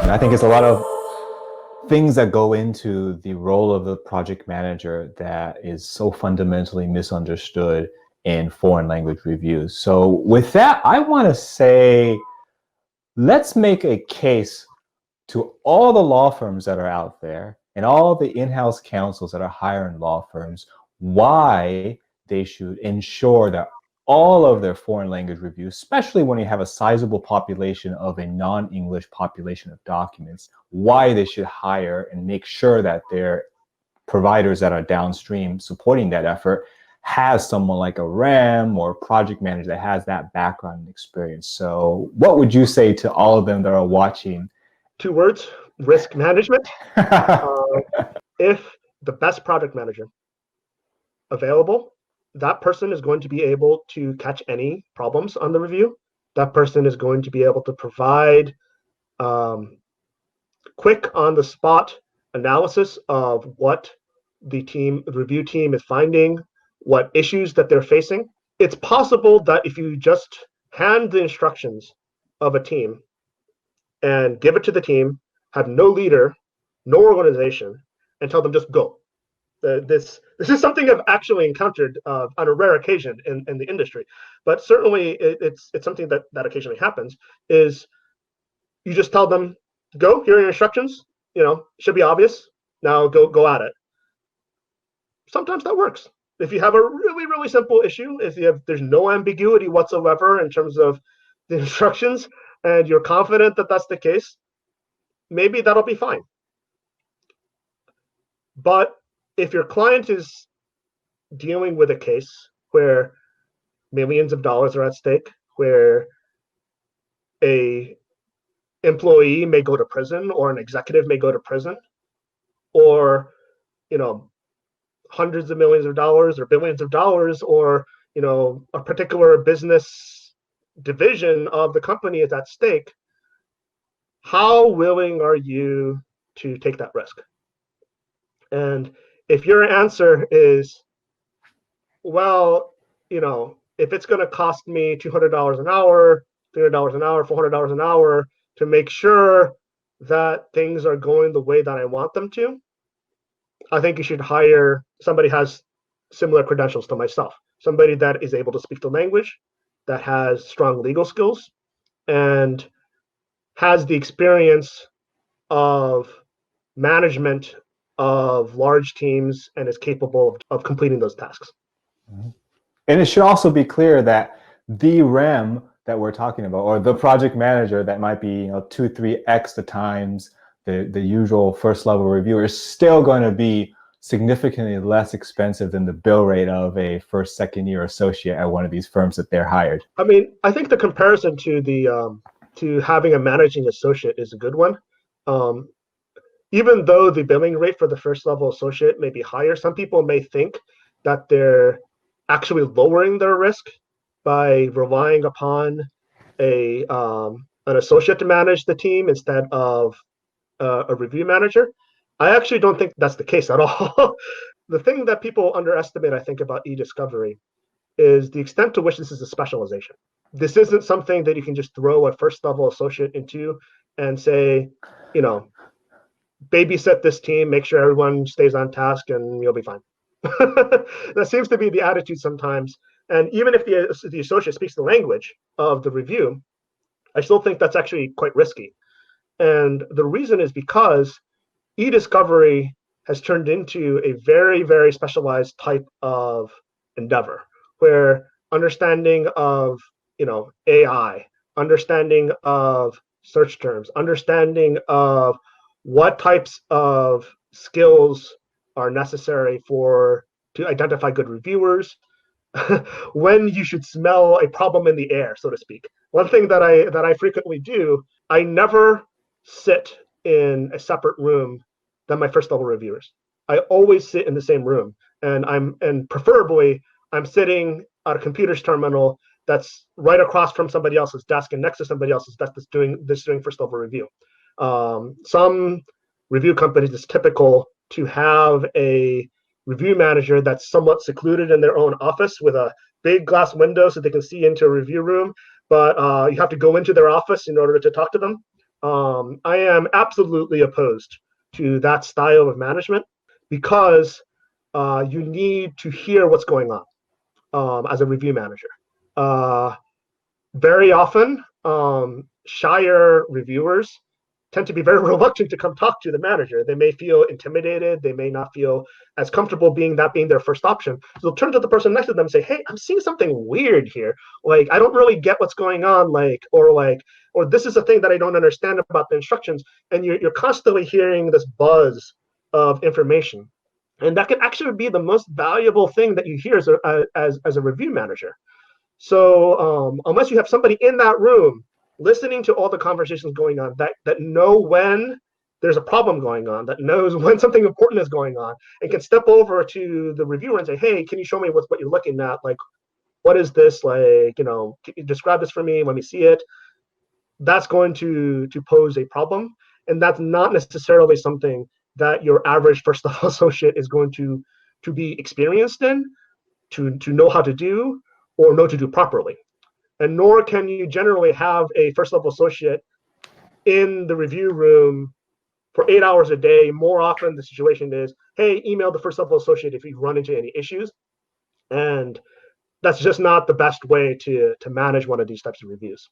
And I think it's a lot of things that go into the role of the project manager that is so fundamentally misunderstood in foreign language reviews. So with that, I want to say, let's make a case to all the law firms that are out there and all the in-house counsels that are hiring law firms, why they should ensure that all of their foreign language reviews, especially when you have a sizable population of a non-English population of documents, why they should hire and make sure that their providers that are downstream supporting that effort has someone like a REM or project manager that has that background and experience. So what would you say to all of them that are watching? 2 words: risk management. If the best project manager available, that person is going to be able to catch any problems on the review. That person is going to be able to provide quick on the spot analysis of what the review team is finding, what issues that they're facing. It's possible that if you just hand the instructions of a team and give it to the team, have no leader, no organization, and tell them just go. This is something I've actually encountered on a rare occasion in the industry, but certainly it's something that occasionally happens. Is you just tell them, go, here are your instructions. Should be obvious. Now go at it. Sometimes that works. If you have a really, really simple issue, there's no ambiguity whatsoever in terms of the instructions, and you're confident that that's the case, maybe that'll be fine. But if your client is dealing with a case where millions of dollars are at stake, where a employee may go to prison or an executive may go to prison, or hundreds of millions of dollars or billions of dollars, or a particular business division of the company is at stake, how willing are you to take that risk? And if your answer is, well, if it's going to cost me $200 an hour, $300 an hour, $400 an hour to make sure that things are going the way that I want them to, I think you should hire somebody who has similar credentials to myself, somebody that is able to speak the language, that has strong legal skills, and has the experience of management of large teams and is capable of completing those tasks. And it should also be clear that the REM that we're talking about, or the project manager that might be 2-3x the times the usual first level reviewer, is still going to be significantly less expensive than the bill rate of a first, second year associate at one of these firms that they're hired. I mean, I think the comparison to having a managing associate is a good one. Even though the billing rate for the first level associate may be higher, some people may think that they're actually lowering their risk by relying upon an associate to manage the team instead of a review manager. I actually don't think that's the case at all. The thing that people underestimate, I think, about eDiscovery is the extent to which this is a specialization. This isn't something that you can just throw a first level associate into and say, babysit this team, make sure everyone stays on task, and you'll be fine. That seems to be the attitude sometimes. And even if the associate speaks the language of the review, I still think that's actually quite risky. And the reason is because eDiscovery has turned into a very, very specialized type of endeavor, where understanding of AI, understanding of search terms, understanding of what types of skills are necessary to identify good reviewers, when you should smell a problem in the air, so to speak. One thing that I frequently do, I never sit in a separate room than my first level reviewers. I always sit in the same room, and preferably I'm sitting at a computer's terminal that's right across from somebody else's desk and next to somebody else's desk that's doing first level review. Some review companies, it's typical to have a review manager that's somewhat secluded in their own office with a big glass window so they can see into a review room, but you have to go into their office in order to talk to them. I am absolutely opposed to that style of management because you need to hear what's going on as a review manager. Uh, Very often, shyer reviewers tend to be very reluctant to come talk to the manager. They may feel intimidated. They may not feel as comfortable being their first option. So they'll turn to the person next to them and say, "Hey, I'm seeing something weird here. Like, I don't really get what's going on. Or this is a thing that I don't understand about the instructions." And you're constantly hearing this buzz of information, and that can actually be the most valuable thing that you hear as a review manager. So unless you have somebody in that room listening to all the conversations going on that know when there's a problem going on, that knows when something important is going on, and can step over to the reviewer and say, "Hey, can you show me what you're looking at? Like, what is this? Like, can you describe this for me? Let me see it." That's going to pose a problem, and that's not necessarily something that your average first level associate is going to be experienced in, to know how to do, or know to do properly. And nor can you generally have a first level associate in the review room for 8 hours a day. More often, the situation is, "Hey, email the first level associate if you run into any issues." And that's just not the best way to manage one of these types of reviews.